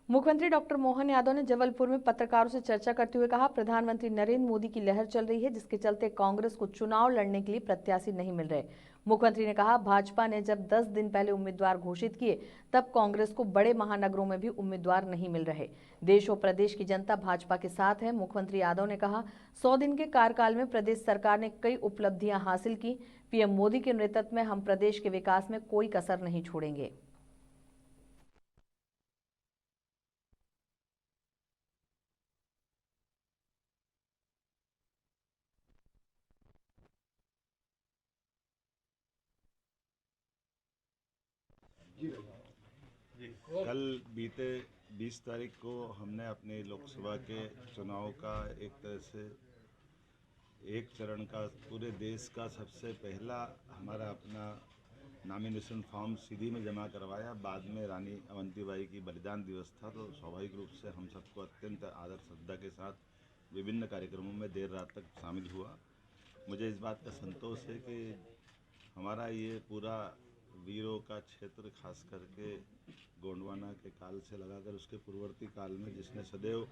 मुख्यमंत्री डॉक्टर मोहन यादव ने जबलपुर में पत्रकारों से चर्चा करते हुए कहा, प्रधानमंत्री नरेंद्र मोदी की लहर चल रही है, जिसके चलते कांग्रेस को चुनाव लड़ने के लिए प्रत्याशी नहीं मिल रहे। मुख्यमंत्री ने कहा, भाजपा ने जब 10 दिन पहले उम्मीदवार घोषित किए, तब कांग्रेस को बड़े महानगरों में भी उम्मीदवार नहीं मिल रहे। देश और प्रदेश की जनता भाजपा के साथ है। मुख्यमंत्री यादव ने कहा, 100 दिन के कार्यकाल में प्रदेश सरकार ने कई उपलब्धियां हासिल की। पीएम मोदी के नेतृत्व में हम प्रदेश के विकास में कोई कसर नहीं छोड़ेंगे। कल बीते 20 तारीख को हमने अपने लोकसभा के चुनाव का एक तरह से एक चरण का पूरे देश का सबसे पहला हमारा अपना नॉमिनेशन फॉर्म सीधी में जमा करवाया। बाद में रानी अवंतीबाई की बलिदान दिवस था, तो स्वाभाविक रूप से हम सबको अत्यंत आदर श्रद्धा के साथ विभिन्न कार्यक्रमों में देर रात तक शामिल हुआ। मुझे इस बात का संतोष है कि हमारा ये पूरा वीरों का क्षेत्र, खास करके गोंडवाना के काल से लगाकर उसके पूर्ववर्ती काल में जिसने सदैव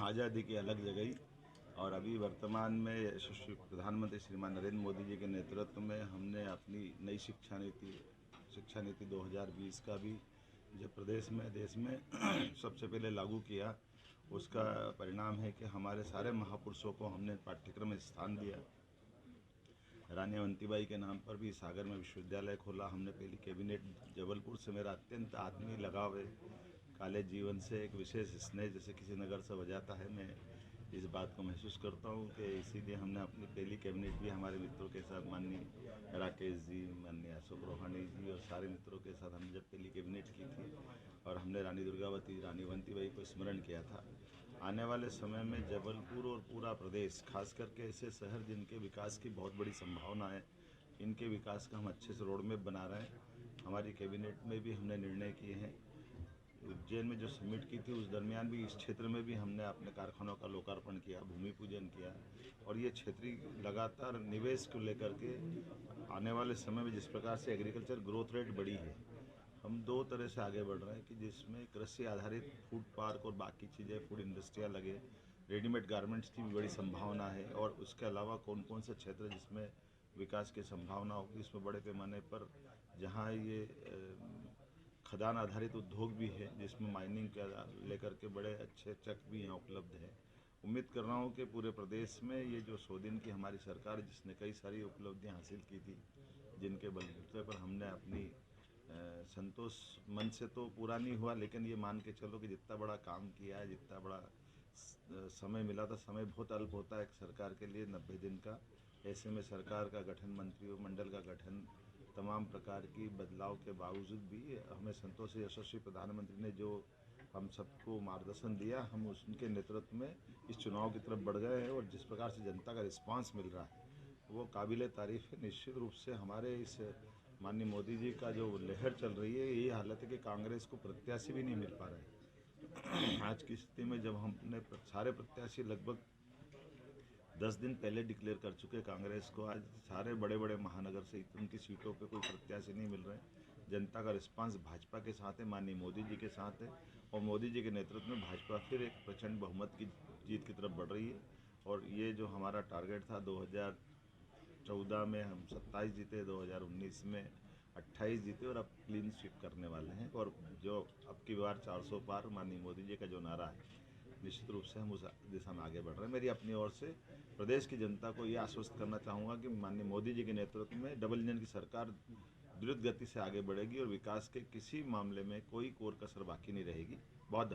आज़ादी की अलग जगही, और अभी वर्तमान में यशस्वी प्रधानमंत्री श्रीमान नरेंद्र मोदी जी के नेतृत्व में हमने अपनी नई शिक्षा नीति 2020 का भी जब प्रदेश में देश में सबसे पहले लागू किया, उसका परिणाम है कि हमारे सारे महापुरुषों को हमने पाठ्यक्रम में स्थान दिया। रानी अवंतीबाई के नाम पर भी सागर में विश्वविद्यालय खोला हमने। पहली कैबिनेट जबलपुर से मेरा अत्यंत आत्मीय लगाव है, कॉलेज जीवन से एक विशेष स्नेह जैसे किसी नगर से बजाता है। मैं इस बात को महसूस करता हूँ कि इसीलिए हमने अपनी पहली कैबिनेट भी हमारे मित्रों के साथ, माननीय राकेश जी, माननीय अशोक रोहानी जी और सारे मित्रों के साथ हमने जब पहली कैबिनेट की थी और हमने रानी दुर्गावती, रानी अवंतीबाई को स्मरण किया था। आने वाले समय में जबलपुर और पूरा प्रदेश, खास करके ऐसे शहर जिनके विकास की बहुत बड़ी संभावना है, इनके विकास का हम अच्छे से रोड मैप बना रहे हैं। हमारी कैबिनेट में भी हमने निर्णय किए हैं। उज्जैन में जो समिट की थी उस दरमियान भी इस क्षेत्र में भी हमने अपने कारखानों का लोकार्पण किया, भूमि पूजन किया, और ये क्षेत्रीय लगातार निवेश को लेकर के आने वाले समय में जिस प्रकार से एग्रीकल्चर ग्रोथ रेट बढ़ी है, हम दो तरह से आगे बढ़ रहे हैं कि जिसमें कृषि आधारित फूड पार्क और बाकी चीज़ें, फूड इंडस्ट्रियाँ लगे, रेडीमेड गारमेंट्स की भी बड़ी संभावना है, और उसके अलावा कौन कौन से क्षेत्र जिसमें विकास की संभावना होगी, इसमें बड़े पैमाने पर जहाँ ये खदान आधारित उद्योग भी है, जिसमें माइनिंग का लेकर के बड़े अच्छे चक भी यहाँ उपलब्ध है। उम्मीद कर रहा हूँ कि पूरे प्रदेश में ये जो 100 दिन की हमारी सरकार, जिसने कई सारी उपलब्धियाँ हासिल की थी, जिनके बलबूते पर हमने अपनी संतोष मन से तो पूरा नहीं हुआ, लेकिन ये मान के चलो कि जितना बड़ा काम किया है, जितना बड़ा समय मिला था, समय बहुत अल्प होता है एक सरकार के लिए, 90 दिन का। ऐसे में सरकार का गठन, मंत्रिमंडल का गठन, तमाम प्रकार की बदलाव के बावजूद भी हमें संतोष है। यशस्वी प्रधानमंत्री ने जो हम सबको मार्गदर्शन दिया, हम उनके नेतृत्व में इस चुनाव की तरफ बढ़ गए हैं, और जिस प्रकार से जनता का रिस्पांस मिल रहा है वो काबिले तारीफ़ है। निश्चित रूप से हमारे इस माननीय मोदी जी का जो लहर चल रही है, यही हालत है कि कांग्रेस को प्रत्याशी भी नहीं मिल पा रहे। आज की स्थिति में जब हमने सारे प्रत्याशी लगभग 10 दिन पहले डिक्लेयर कर चुके कांग्रेस को, आज सारे बड़े बड़े महानगर से उनकी सीटों पे कोई प्रत्याशी नहीं मिल रहे हैं। जनता का रिस्पांस भाजपा के साथ है, माननीय मोदी जी के साथ है, और मोदी जी के नेतृत्व में भाजपा फिर एक प्रचंड बहुमत की जीत की तरफ बढ़ रही है। और ये जो हमारा टारगेट था 2014 में हम 27 जीते, 2019 में 28 जीते, और अब क्लीन स्वीप करने वाले हैं। और जो अब की बार 400 पार माननीय मोदी जी का जो नारा है, निश्चित रूप से हम उस दिशा में आगे बढ़ रहे हैं। मेरी अपनी ओर से प्रदेश की जनता को ये आश्वस्त करना चाहूँगा कि माननीय मोदी जी के नेतृत्व में डबल इंजन की सरकार द्रुत गति से आगे बढ़ेगी और विकास के किसी मामले में कोई कोर कसर बाकी नहीं रहेगी। बहुत